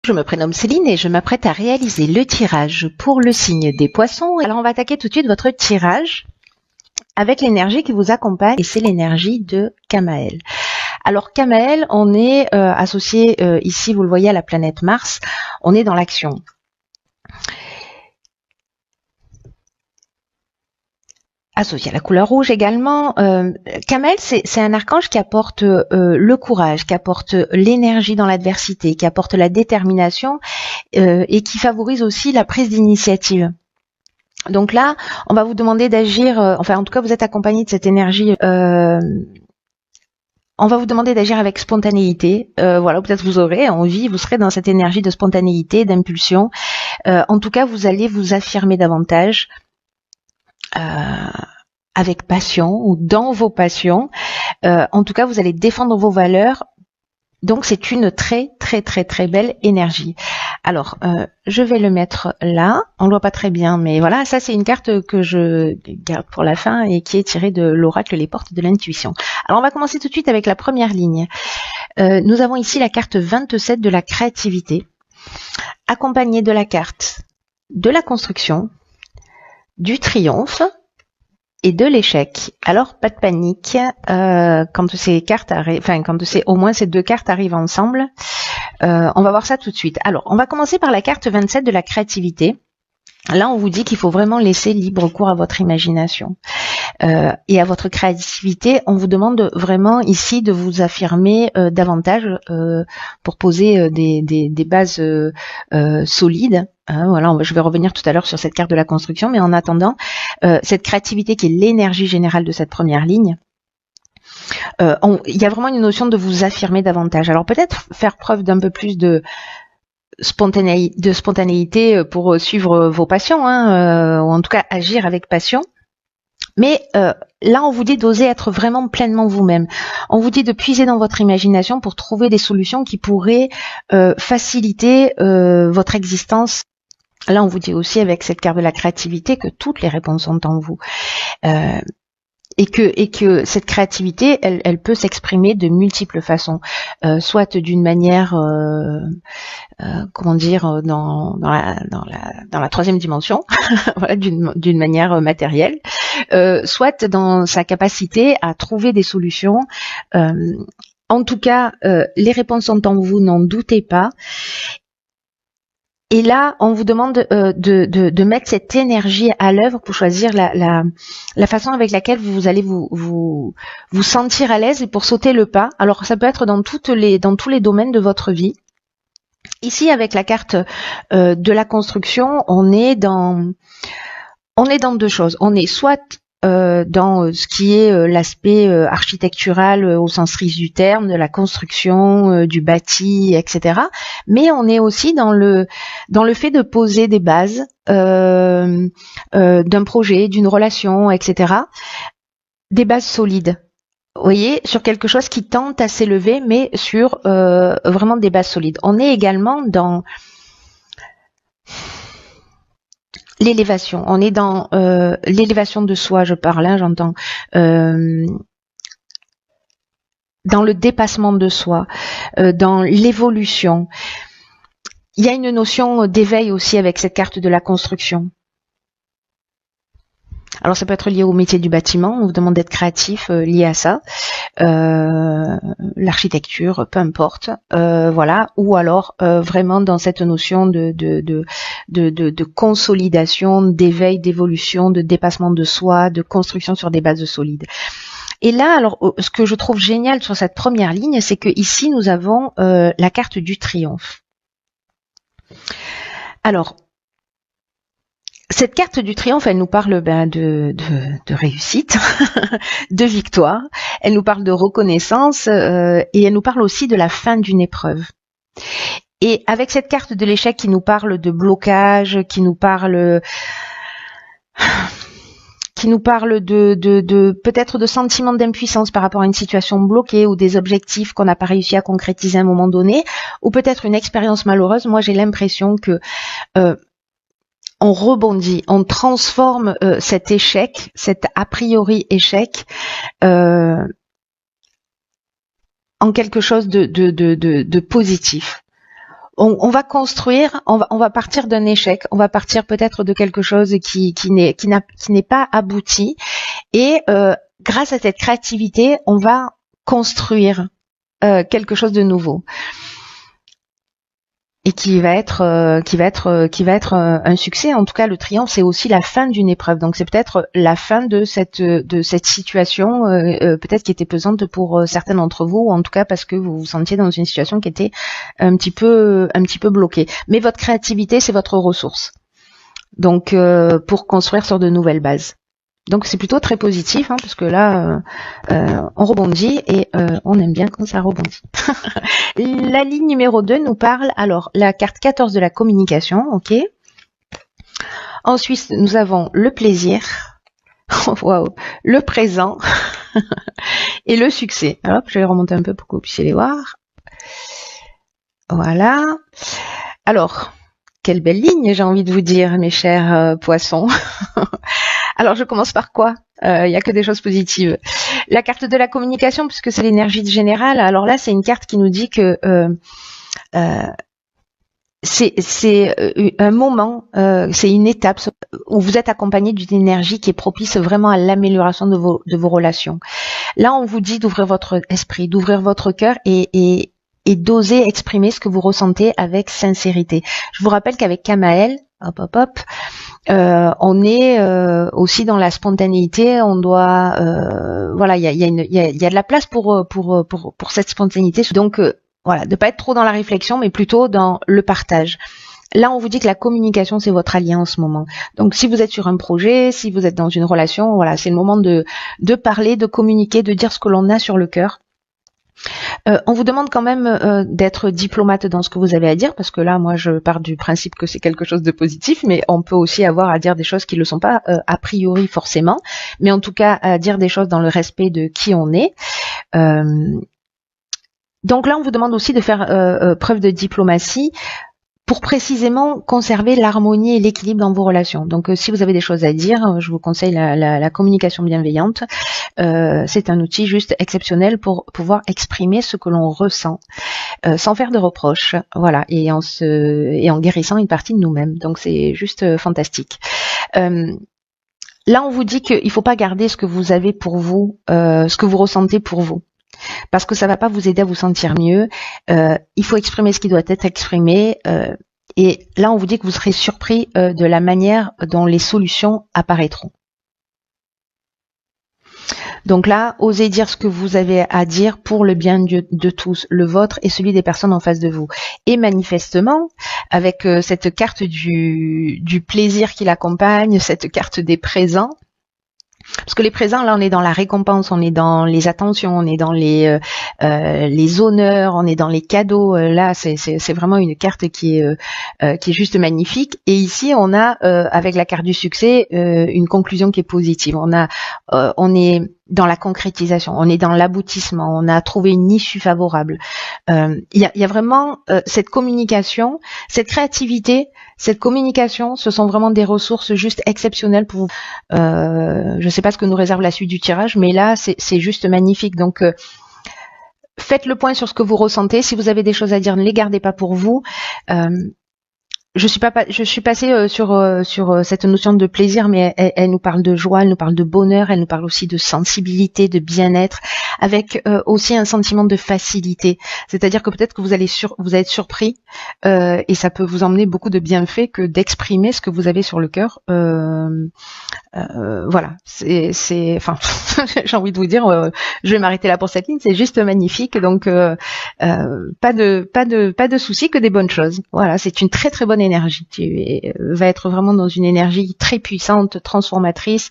Je me prénomme Céline et je m'apprête à réaliser le tirage pour le signe des poissons. Alors on va attaquer tout de suite votre tirage avec l'énergie qui vous accompagne et c'est l'énergie de Kamael. Alors Kamael, on est associé ici, vous le voyez, à la planète Mars, on est dans l'action. Associé à la couleur rouge également, Kamael, c'est un archange qui apporte le courage, qui apporte l'énergie dans l'adversité, qui apporte la détermination et qui favorise aussi la prise d'initiative. Donc là, on va vous demander d'agir, enfin en tout cas vous êtes accompagné de cette énergie, on va vous demander d'agir avec spontanéité, voilà, peut-être vous aurez envie, vous serez dans cette énergie de spontanéité, d'impulsion, en tout cas vous allez vous affirmer davantage, avec passion ou dans vos passions. En tout cas, vous allez défendre vos valeurs. Donc, c'est une très belle énergie. Alors, je vais le mettre là. On le voit pas très bien, mais voilà. Ça, c'est une carte que je garde pour la fin et qui est tirée de l'oracle Les Portes de l'Intuition. Alors, on va commencer tout de suite avec la première ligne. Nous avons ici la carte 27 de la créativité, accompagnée de la carte de la construction, du triomphe et de l'échec. Alors pas de panique quand ces cartes arrivent, enfin quand au moins ces deux cartes arrivent ensemble. On va voir ça tout de suite. Alors on va commencer par la carte 27 de la créativité. Là on vous dit qu'il faut vraiment laisser libre cours à votre imagination et à votre créativité. On vous demande vraiment ici de vous affirmer davantage pour poser des bases solides. Voilà, je vais revenir tout à l'heure sur cette carte de la construction, mais en attendant, cette créativité qui est l'énergie générale de cette première ligne, il y a vraiment une notion de vous affirmer davantage. Alors peut-être faire preuve d'un peu plus de spontanéité pour suivre vos passions, ou en tout cas agir avec passion. Mais là, on vous dit d'oser être vraiment pleinement vous-même. On vous dit de puiser dans votre imagination pour trouver des solutions qui pourraient faciliter votre existence. Là, on vous dit aussi avec cette carte de la créativité que toutes les réponses sont en vous. Et que cette créativité, elle peut s'exprimer de multiples façons, soit d'une manière, comment dire, dans la troisième dimension, voilà, d'une manière matérielle, soit dans sa capacité à trouver des solutions. En tout cas, les réponses sont en vous, n'en doutez pas. Et là, on vous demande de mettre cette énergie à l'œuvre pour choisir la façon avec laquelle vous allez vous sentir à l'aise et pour sauter le pas. Alors, ça peut être dans tous les domaines de votre vie. Ici, avec la carte de la construction, on est dans deux choses. On est soit dans ce qui est l'aspect architectural au sens strict du terme, de la construction, du bâti, etc. Mais on est aussi dans le fait de poser des bases d'un projet, d'une relation, etc. Des bases solides. Vous voyez, sur quelque chose qui tente à s'élever, mais sur vraiment des bases solides. On est également dans l'élévation, on est dans l'élévation de soi, je parle, j'entends, dans le dépassement de soi, dans l'évolution. Il y a une notion d'éveil aussi avec cette carte de la construction. Alors ça peut être lié au métier du bâtiment, on vous demande d'être créatif lié à ça, l'architecture, peu importe, voilà, ou alors vraiment dans cette notion de consolidation, d'éveil, d'évolution, de dépassement de soi, de construction sur des bases solides. Et là, alors, ce que je trouve génial sur cette première ligne, c'est que ici nous avons la carte du triomphe. Alors, cette carte du triomphe, elle nous parle de réussite, de victoire, elle nous parle de reconnaissance et elle nous parle aussi de la fin d'une épreuve. Et avec cette carte de l'échec qui nous parle de blocage, qui nous parle de peut-être de sentiments d'impuissance par rapport à une situation bloquée ou des objectifs qu'on n'a pas réussi à concrétiser à un moment donné, ou peut-être une expérience malheureuse, moi j'ai l'impression que on rebondit, on transforme cet échec, cet a priori échec, en quelque chose de positif. on va construire, on va partir d'un échec, on va partir peut-être de quelque chose qui n'est pas abouti, et grâce à cette créativité, on va construire quelque chose de nouveau et qui va être un succès. En tout cas, le triomphe, c'est aussi la fin d'une épreuve. Donc c'est peut-être la fin de cette situation, peut-être qui était pesante pour certains d'entre vous, ou en tout cas parce que vous vous sentiez dans une situation qui était un petit peu bloquée. Mais votre créativité, c'est votre ressource. Donc pour construire sur de nouvelles bases. Donc c'est plutôt très positif, hein, parce que là, on rebondit et on aime bien quand ça rebondit. La ligne numéro 2 nous parle, alors, la carte 14 de la communication, ok. Ensuite, nous avons le plaisir, wow, le présent et le succès. Alors, je vais remonter un peu pour que vous puissiez les voir. Voilà. Alors, quelle belle ligne, j'ai envie de vous dire, mes chers poissons. Alors, je commence par quoi? Il y a que des choses positives. La carte de la communication, puisque c'est l'énergie générale. Alors là, c'est une carte qui nous dit que c'est un moment, c'est une étape où vous êtes accompagné d'une énergie qui est propice vraiment à l'amélioration de vos relations. Là, on vous dit d'ouvrir votre esprit, d'ouvrir votre cœur et d'oser exprimer ce que vous ressentez avec sincérité. Je vous rappelle qu'avec Kamael, on est aussi dans la spontanéité. On doit, voilà, il y a de la place pour cette spontanéité. Donc voilà, de pas être trop dans la réflexion, mais plutôt dans le partage. Là, on vous dit que la communication, c'est votre allié en ce moment. Donc, si vous êtes sur un projet, si vous êtes dans une relation, voilà, c'est le moment de parler, de communiquer, de dire ce que l'on a sur le cœur. On vous demande quand même d'être diplomate dans ce que vous avez à dire, parce que là, moi, je pars du principe que c'est quelque chose de positif, mais on peut aussi avoir à dire des choses qui ne le sont pas a priori forcément, mais en tout cas à dire des choses dans le respect de qui on est. Donc là, on vous demande aussi de faire preuve de diplomatie pour précisément conserver l'harmonie et l'équilibre dans vos relations. Donc si vous avez des choses à dire, je vous conseille la communication bienveillante. C'est un outil juste exceptionnel pour pouvoir exprimer ce que l'on ressent, sans faire de reproches, voilà, et en guérissant une partie de nous-mêmes. Donc c'est juste fantastique. Là, on vous dit qu'il ne faut pas garder ce que vous avez pour vous, ce que vous ressentez pour vous, parce que ça va pas vous aider à vous sentir mieux. Il faut exprimer ce qui doit être exprimé. Et là, on vous dit que vous serez surpris de la manière dont les solutions apparaîtront. Donc là, osez dire ce que vous avez à dire pour le bien de tous, le vôtre et celui des personnes en face de vous. Et manifestement, avec cette carte du plaisir qui l'accompagne, cette carte des présents, parce que les présents, là, on est dans la récompense, on est dans les attentions, on est dans les honneurs, on est dans les cadeaux. Là, c'est vraiment une carte qui est juste magnifique. Et ici, on a avec la carte du succès une conclusion qui est positive. On est dans la concrétisation, on est dans l'aboutissement, on a trouvé une issue favorable. Il y a vraiment cette communication, cette créativité, cette communication, ce sont vraiment des ressources juste exceptionnelles pour vous. Je ne sais pas ce que nous réserve la suite du tirage, mais là, c'est juste magnifique. Donc, faites le point sur ce que vous ressentez. Si vous avez des choses à dire, ne les gardez pas pour vous. Je suis passée sur cette notion de plaisir, mais elle nous parle de joie, elle nous parle de bonheur, elle nous parle aussi de sensibilité, de bien-être, avec aussi un sentiment de facilité. C'est-à-dire que peut-être que vous allez être surpris et ça peut vous emmener beaucoup de bienfaits que d'exprimer ce que vous avez sur le cœur. Voilà, enfin, j'ai envie de vous dire, je vais m'arrêter là pour cette ligne. C'est juste magnifique, donc pas de soucis, que des bonnes choses. Voilà, c'est une très très bonne énergie. Tu vas être vraiment dans une énergie très puissante, transformatrice.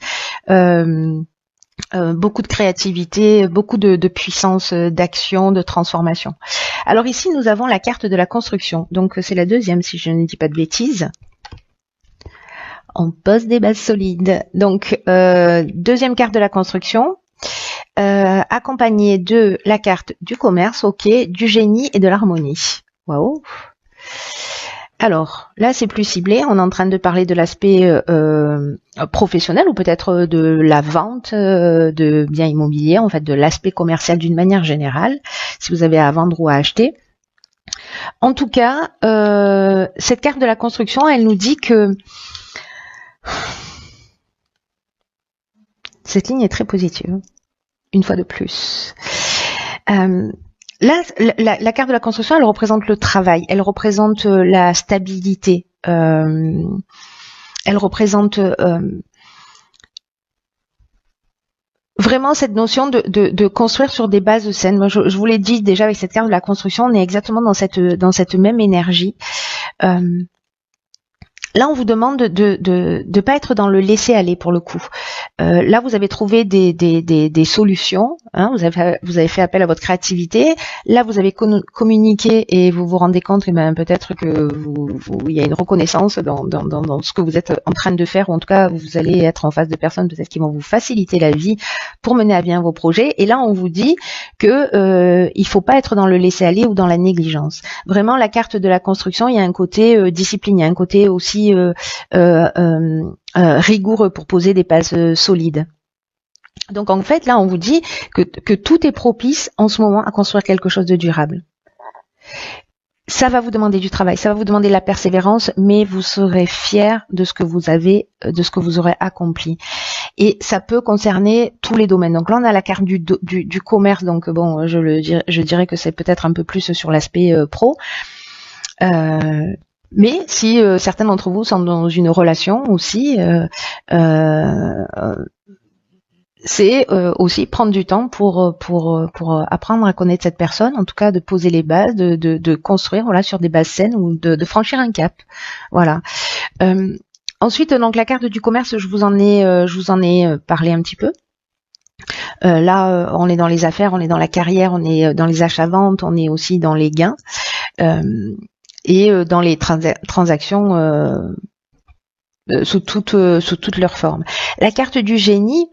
Beaucoup de créativité, beaucoup de puissance d'action, de transformation. Alors ici, nous avons la carte de la construction. Donc c'est la deuxième, si je ne dis pas de bêtises. On pose des bases solides. Donc, deuxième carte de la construction, accompagnée de la carte du commerce, ok, du génie et de l'harmonie. Waouh. Alors, là, c'est plus ciblé. On est en train de parler de l'aspect professionnel ou peut-être de la vente de biens immobiliers, en fait, de l'aspect commercial d'une manière générale, si vous avez à vendre ou à acheter. En tout cas, cette carte de la construction, elle nous dit que cette ligne est très positive, une fois de plus. Là, la carte de la construction, elle représente le travail, elle représente la stabilité, elle représente vraiment cette notion de construire sur des bases saines. Moi, je vous l'ai dit déjà avec cette carte de la construction, on est exactement dans cette même énergie. Là, on vous demande de pas être dans le laisser aller pour le coup. Là, vous avez trouvé des solutions. Hein, vous avez fait appel à votre créativité. Là, vous avez communiqué et vous vous rendez compte, et ben peut-être que il y a une reconnaissance dans ce que vous êtes en train de faire, ou en tout cas, vous allez être en face de personnes peut-être qui vont vous faciliter la vie pour mener à bien vos projets. Et là, on vous dit que il faut pas être dans le laisser aller ou dans la négligence. Vraiment, la carte de la construction, il y a un côté discipline, il y a un côté aussi rigoureux pour poser des bases solides. Donc en fait, là, on vous dit que tout est propice en ce moment à construire quelque chose de durable. Ça va vous demander du travail, ça va vous demander de la persévérance, mais vous serez fiers de ce que vous avez, de ce que vous aurez accompli. Et ça peut concerner tous les domaines. Donc là, on a la carte du commerce. Donc bon, je dirais que c'est peut-être un peu plus sur l'aspect pro. Mais si certains d'entre vous sont dans une relation aussi, c'est aussi prendre du temps pour apprendre à connaître cette personne, en tout cas de poser les bases, de construire voilà sur des bases saines ou de franchir un cap. Voilà. Ensuite, donc la carte du commerce, je vous en ai parlé un petit peu. Là, on est dans les affaires, on est dans la carrière, on est dans les achats-ventes, on est aussi dans les gains. Et dans les transactions sous toutes leurs formes. La carte du génie,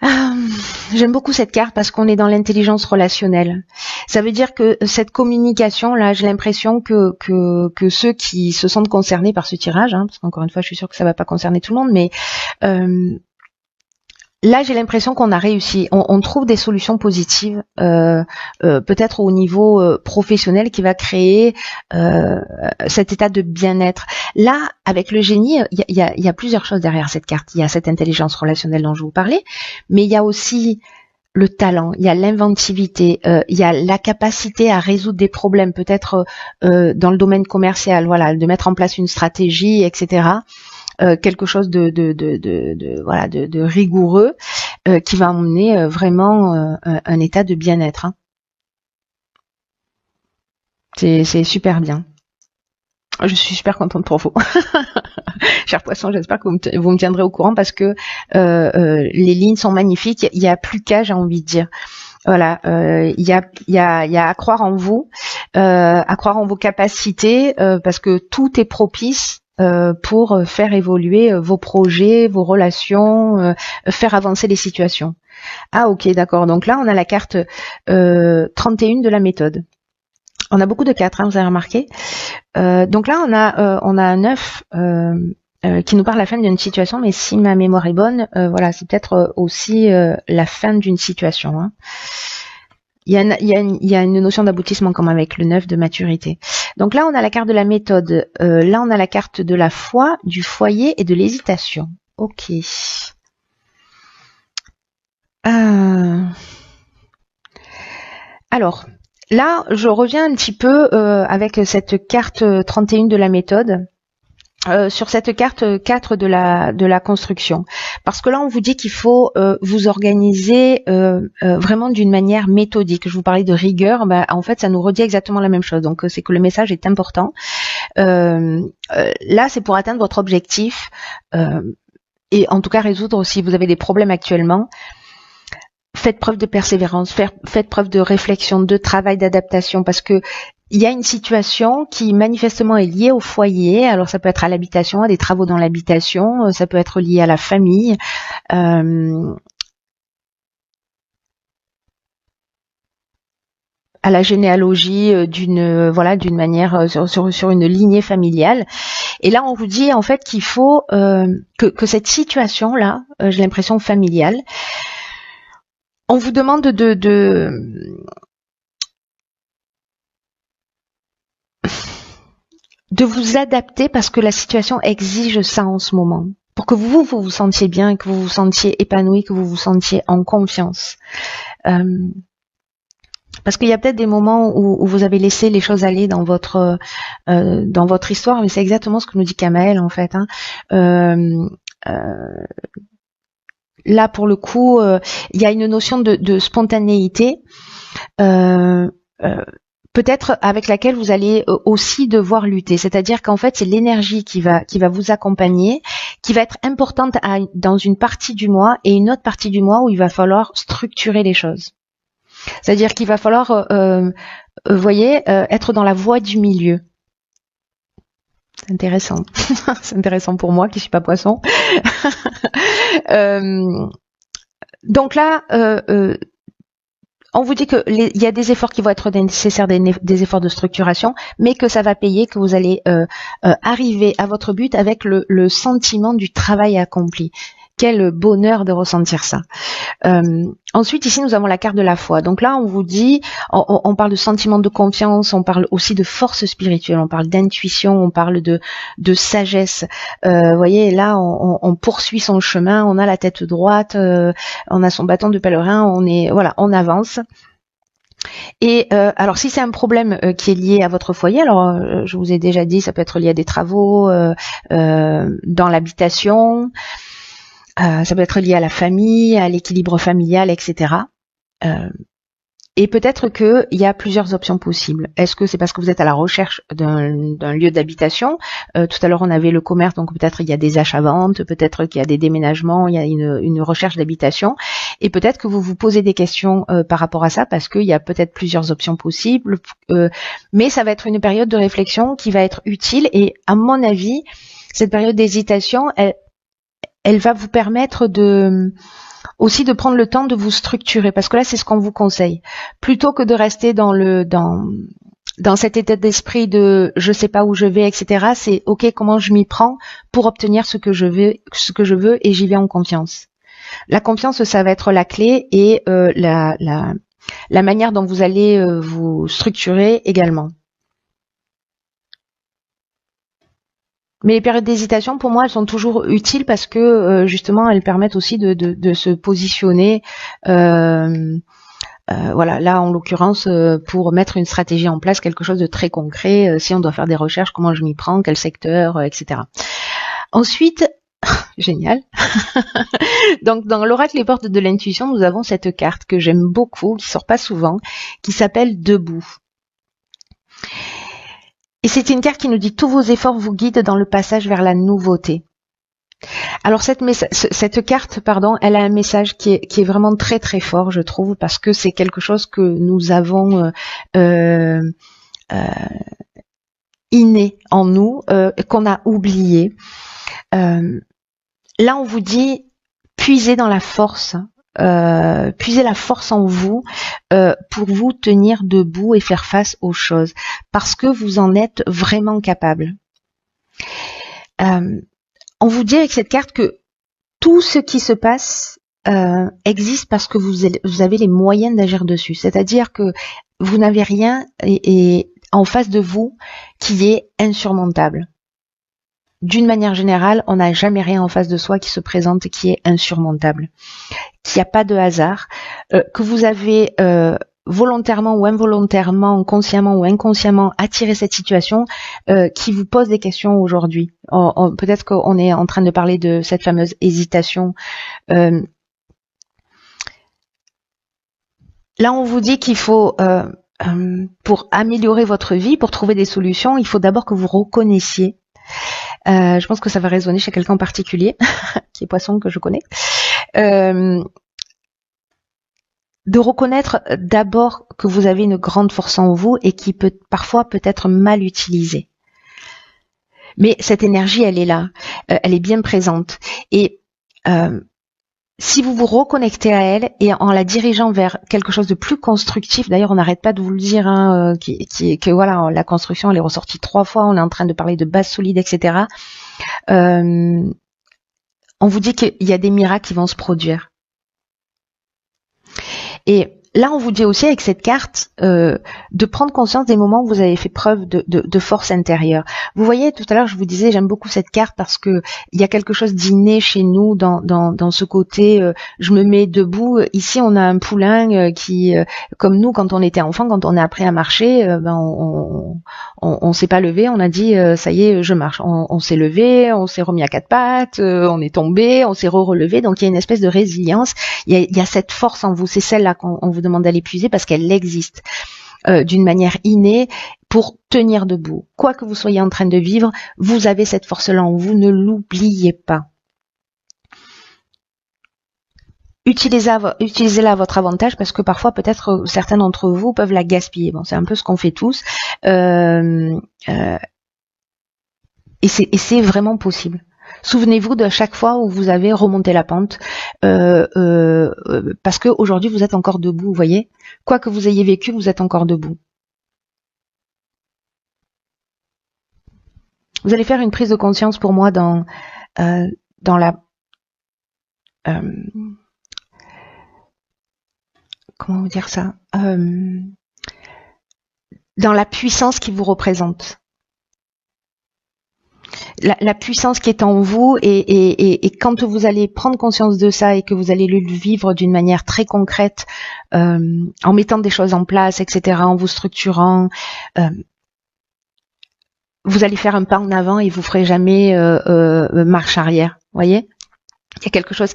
j'aime beaucoup cette carte parce qu'on est dans l'intelligence relationnelle. Ça veut dire que cette communication, là, j'ai l'impression que ceux qui se sentent concernés par ce tirage, hein, parce qu'encore une fois, je suis sûre que ça va pas concerner tout le monde, mais là, j'ai l'impression qu'on a réussi. On trouve des solutions positives, peut-être au niveau professionnel, qui va créer cet état de bien-être. Là, avec le génie, il y a plusieurs choses derrière cette carte. Il y a cette intelligence relationnelle dont je vous parlais, mais il y a aussi le talent, il y a l'inventivité, il y a la capacité à résoudre des problèmes, peut-être dans le domaine commercial, voilà, de mettre en place une stratégie, etc. Quelque chose de rigoureux qui va emmener vraiment un état de bien-être. Hein. C'est super bien. Je suis super contente pour vous. Chers poissons, j'espère que vous me tiendrez au courant parce que les lignes sont magnifiques. Il y a plus qu'à, j'ai envie de dire. Voilà, il y a à croire en vous, à croire en vos capacités, parce que tout est propice pour faire évoluer vos projets, vos relations, faire avancer les situations. Ah ok, d'accord. Donc là, on a la carte 31 de la méthode. On a beaucoup de 4, hein, vous avez remarqué. Donc là, on a un 9 qui nous parle de la fin d'une situation, mais si ma mémoire est bonne, voilà, c'est peut-être aussi la fin d'une situation. Hein. Il y a une notion d'aboutissement quand même avec le 9 de maturité. Donc là, on a la carte de la méthode. Là, on a la carte de la foi, du foyer et de l'hésitation. Ok. Alors, là, je reviens un petit peu avec cette carte 31 de la méthode. Sur cette carte 4 de la construction, parce que là on vous dit qu'il faut vous organiser vraiment d'une manière méthodique. Je vous parlais de rigueur, bah, en fait ça nous redit exactement la même chose, donc c'est que le message est important. Là c'est pour atteindre votre objectif et en tout cas résoudre si vous avez des problèmes actuellement. Faites preuve de persévérance, faites preuve de réflexion, de travail, d'adaptation, parce que il y a une situation qui manifestement est liée au foyer. Alors ça peut être à l'habitation, à des travaux dans l'habitation, ça peut être lié à la famille. À la généalogie d'une manière sur une lignée familiale. Et là on vous dit en fait qu'il faut que cette situation là, j'ai l'impression familiale, on vous demande de vous adapter parce que la situation exige ça en ce moment. Pour que vous vous sentiez bien, que vous vous sentiez épanoui, que vous vous sentiez en confiance. Parce qu'il y a peut-être des moments où vous avez laissé les choses aller dans votre histoire, mais c'est exactement ce que nous dit Kamael en fait. Là, pour le coup, il y a une notion de spontanéité, peut-être avec laquelle vous allez aussi devoir lutter. C'est-à-dire qu'en fait, c'est l'énergie qui va vous accompagner, qui va être importante dans une partie du mois et une autre partie du mois où il va falloir structurer les choses. C'est-à-dire qu'il va falloir, voyez, être dans la voie du milieu. C'est intéressant. C'est intéressant pour moi qui suis pas poisson. Donc là, on vous dit que il y a des efforts qui vont être nécessaires, des efforts de structuration, mais que ça va payer, que vous allez arriver à votre but avec le sentiment du travail accompli. Quel bonheur de ressentir ça. Ensuite, ici, nous avons la carte de la foi. Donc là, on vous dit, on parle de sentiment de confiance, on parle aussi de force spirituelle, on parle d'intuition, on parle de sagesse. Vous voyez, là, on poursuit son chemin, on a la tête droite, on a son bâton de pèlerin, on avance. Et alors, si c'est un problème qui est lié à votre foyer, alors je vous ai déjà dit, ça peut être lié à des travaux dans l'habitation. Ça peut être lié à la famille, à l'équilibre familial, etc. Et peut-être qu'il y a plusieurs options possibles. Est-ce que c'est parce que vous êtes à la recherche d'un lieu d'habitation? Tout à l'heure, on avait le commerce, donc peut-être il y a des achats-ventes, peut-être qu'il y a des déménagements, il y a une recherche d'habitation. Et peut-être que vous vous posez des questions par rapport à ça, parce qu'il y a peut-être plusieurs options possibles. Mais ça va être une période de réflexion qui va être utile. Et à mon avis, cette période d'hésitation, elle va vous permettre aussi de prendre le temps de vous structurer, parce que là c'est ce qu'on vous conseille, plutôt que de rester dans cet état d'esprit de je sais pas où je vais, etc. C'est ok, comment je m'y prends pour obtenir ce que je veux et j'y vais en confiance. La confiance, ça va être la clé, et la manière dont vous allez vous structurer également. Mais les périodes d'hésitation, pour moi, elles sont toujours utiles parce que justement, elles permettent aussi de se positionner. Voilà, là, en l'occurrence, pour mettre une stratégie en place, quelque chose de très concret. Si on doit faire des recherches, comment je m'y prends, quel secteur, etc. Ensuite, génial. Donc, dans l'oracle Les Portes de l'intuition, nous avons cette carte que j'aime beaucoup, qui sort pas souvent, qui s'appelle Debout. Et c'est une carte qui nous dit tous vos efforts vous guident dans le passage vers la nouveauté. Alors cette carte, elle a un message qui est vraiment très très fort, je trouve, parce que c'est quelque chose que nous avons inné en nous, qu'on a oublié. Là, on vous dit puisez dans la force. Puisez la force en vous pour vous tenir debout et faire face aux choses, parce que vous en êtes vraiment capable. On vous dit avec cette carte que tout ce qui se passe existe parce que vous avez les moyens d'agir dessus. C'est-à-dire que vous n'avez rien et en face de vous qui est insurmontable. D'une manière générale, on n'a jamais rien en face de soi qui se présente et qui est insurmontable. Qu'il n'y a pas de hasard, que vous avez volontairement ou involontairement, consciemment ou inconsciemment attiré cette situation qui vous pose des questions aujourd'hui. Peut-être qu'on est en train de parler de cette fameuse hésitation. Là, on vous dit qu'il faut, pour améliorer votre vie, pour trouver des solutions, il faut d'abord que vous reconnaissiez. Je pense que ça va résonner chez quelqu'un en particulier, qui est poisson, que je connais. De reconnaître d'abord que vous avez une grande force en vous et qui parfois peut être mal utilisée. Mais cette énergie, elle est là, elle est bien présente. Et si vous vous reconnectez à elle et en la dirigeant vers quelque chose de plus constructif, d'ailleurs on n'arrête pas de vous le dire, que voilà, la construction elle est ressortie 3 fois, on est en train de parler de base solide, etc. On vous dit qu'il y a des miracles qui vont se produire. Et là, on vous dit aussi avec cette carte de prendre conscience des moments où vous avez fait preuve de force intérieure. Vous voyez, tout à l'heure, je vous disais, j'aime beaucoup cette carte parce que il y a quelque chose d'inné chez nous dans ce côté. Je me mets debout. Ici, on a un poulain qui, comme nous, quand on était enfant, quand on a appris à marcher, on s'est pas levé. On a dit, ça y est, je marche. On s'est levé, on s'est remis à quatre pattes, on est tombé, on s'est relevé. Donc, il y a une espèce de résilience. Il y a cette force en vous. C'est celle-là qu'on vous demande d'aller puiser parce qu'elle existe d'une manière innée pour tenir debout. Quoi que vous soyez en train de vivre, vous avez cette force-là en vous, ne l'oubliez pas. Utilisez-la à votre avantage parce que parfois peut-être certains d'entre vous peuvent la gaspiller. Bon, c'est un peu ce qu'on fait tous. Et c'est vraiment possible. Souvenez-vous de chaque fois où vous avez remonté la pente, parce que aujourd'hui vous êtes encore debout, vous voyez. Quoi que vous ayez vécu, vous êtes encore debout. Vous allez faire une prise de conscience pour moi dans la comment vous dire ça, dans la puissance qui vous représente. La puissance qui est en vous et quand vous allez prendre conscience de ça et que vous allez le vivre d'une manière très concrète, en mettant des choses en place, etc., en vous structurant, vous allez faire un pas en avant et vous ferez jamais marche arrière. Voyez, il y a quelque chose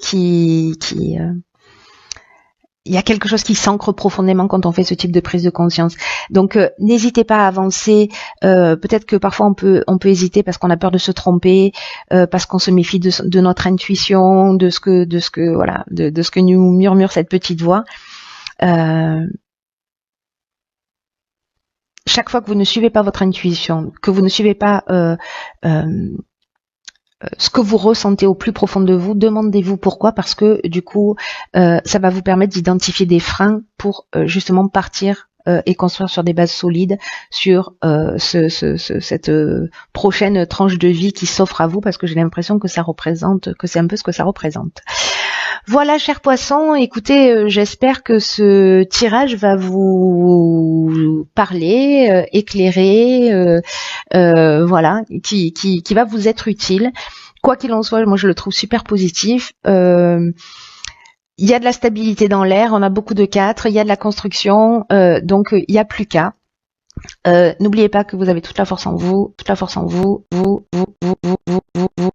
il y a quelque chose qui s'ancre profondément quand on fait ce type de prise de conscience. Donc n'hésitez pas à avancer. Peut-être que parfois on peut hésiter parce qu'on a peur de se tromper, parce qu'on se méfie de notre intuition, de ce que nous murmure cette petite voix. Chaque fois que vous ne suivez pas votre intuition, que vous ne suivez pas ce que vous ressentez au plus profond de vous, demandez-vous pourquoi, parce que du coup, ça va vous permettre d'identifier des freins pour justement partir et construire sur des bases solides sur cette prochaine tranche de vie qui s'offre à vous, parce que j'ai l'impression que c'est un peu ce que ça représente. Voilà, chers poissons, écoutez, j'espère que ce tirage va vous parler, éclairer, voilà, qui va vous être utile. Quoi qu'il en soit, moi je le trouve super positif. Il y a de la stabilité dans l'air, on a beaucoup de 4, il y a de la construction, donc il n'y a plus qu'à. N'oubliez pas que vous avez toute la force en vous, vous.